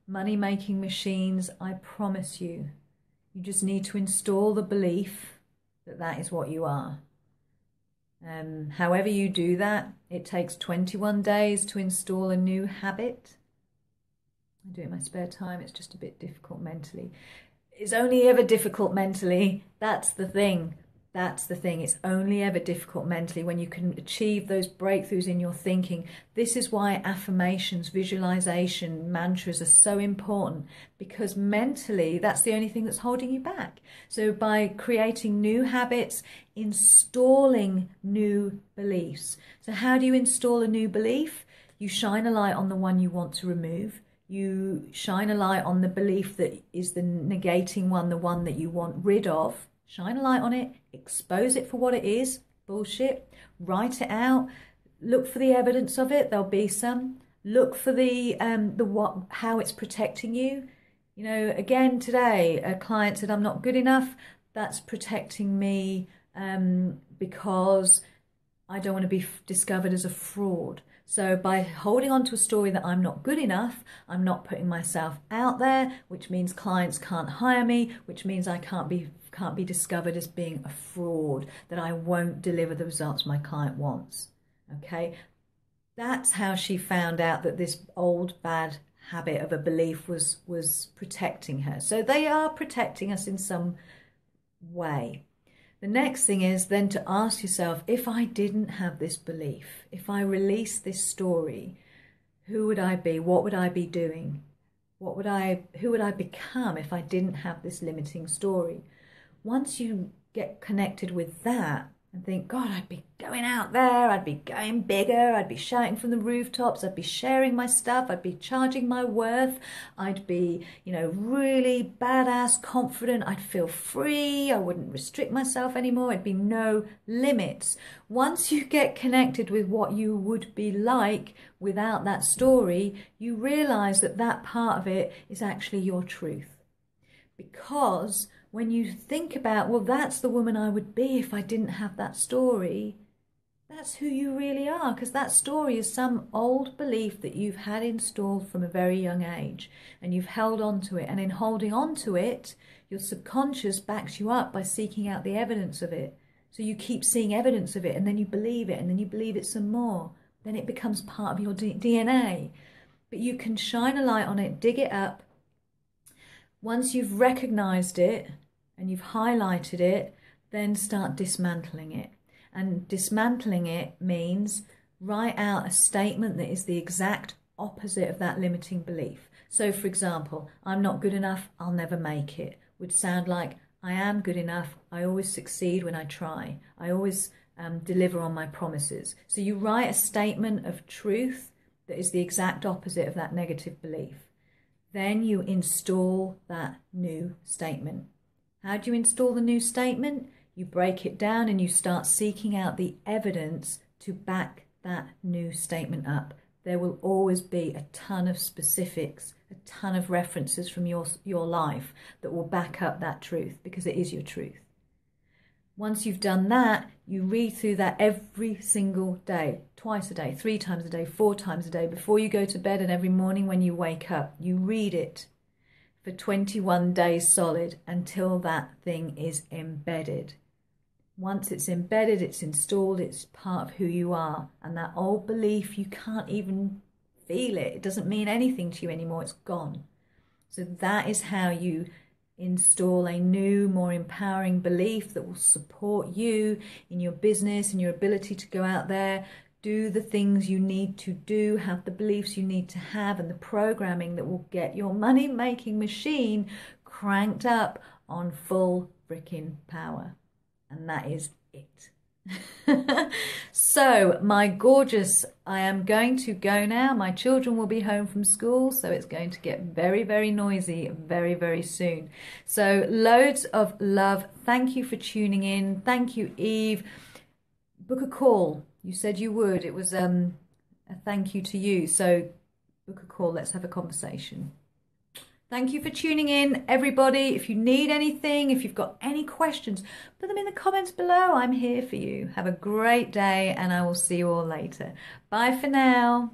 money-making machines, I promise you. You just need to install the belief that that is what you are. However you do that, it takes 21 days to install a new habit. I do it in my spare time. It's just a bit difficult mentally. It's only ever difficult mentally. That's the thing. That's the thing. It's only ever difficult mentally when you can achieve those breakthroughs in your thinking. This is why affirmations, visualization, mantras are so important, because mentally that's the only thing that's holding you back. So by creating new habits, installing new beliefs. So how do you install a new belief? You shine a light on the one you want to remove. You shine a light on the belief that is the negating one, the one that you want rid of. Shine a light on it, expose it for what it is, bullshit, write it out, look for the evidence of it, there'll be some. Look for the what, how it's protecting you. You know, again today, a client said, I'm not good enough. That's protecting me because I don't want to be discovered as a fraud. So by holding on to a story that I'm not good enough, I'm not putting myself out there, which means clients can't hire me, which means I can't be discovered as being a fraud, that I won't deliver the results my client wants. Okay, that's how she found out that this old bad habit of a belief was protecting her. So they are protecting us in some way. The next thing is then to ask yourself, if I didn't have this belief, if I released this story, who would I be? What would I be doing? Who would I become if I didn't have this limiting story? Once you get connected with that and think, God, I'd be going out there, I'd be going bigger, I'd be shouting from the rooftops, I'd be sharing my stuff, I'd be charging my worth, I'd be, you know, really badass, confident, I'd feel free, I wouldn't restrict myself anymore, it'd be no limits. Once you get connected with what you would be like without that story, you realize that that part of it is actually your truth. Because when you think about, well, that's the woman I would be if I didn't have that story, that's who you really are, because that story is some old belief that you've had installed from a very young age, and you've held on to it. And in holding on to it, your subconscious backs you up by seeking out the evidence of it. So you keep seeing evidence of it, and then you believe it, and then you believe it some more. Then it becomes part of your DNA. But you can shine a light on it, dig it up. Once you've recognized it and you've highlighted it, then start dismantling it. And dismantling it means write out a statement that is the exact opposite of that limiting belief. So for example, I'm not good enough, I'll never make it, would sound like I am good enough, I always succeed when I try, I always deliver on my promises. So you write a statement of truth that is the exact opposite of that negative belief. Then you install that new statement. How do you install the new statement? You break it down and you start seeking out the evidence to back that new statement up. There will always be a ton of specifics, a ton of references from your life that will back up that truth, because it is your truth. Once you've done that, you read through that every single day, twice a day, 3 times a day, 4 times a day, before you go to bed and every morning when you wake up. You read it for 21 days solid until that thing is embedded. Once it's embedded, it's installed, it's part of who you are. And that old belief, you can't even feel it. It doesn't mean anything to you anymore. It's gone. So that is how you install a new, more empowering belief that will support you in your business and your ability to go out there, do the things you need to do, have the beliefs you need to have, and the programming that will get your money-making machine cranked up on full freaking power. And that is it. So, my gorgeous, I am going to go now. My children will be home from school, so it's going to get very, very noisy very, very soon. So, loads of love. Thank you for tuning in. Thank you, Eve. Book a call. You said you would. It was a thank you to you. So, book a call. Let's have a conversation. Thank you for tuning in, everybody. If you need anything, if you've got any questions, put them in the comments below. I'm here for you. Have a great day, and I will see you all later. Bye for now.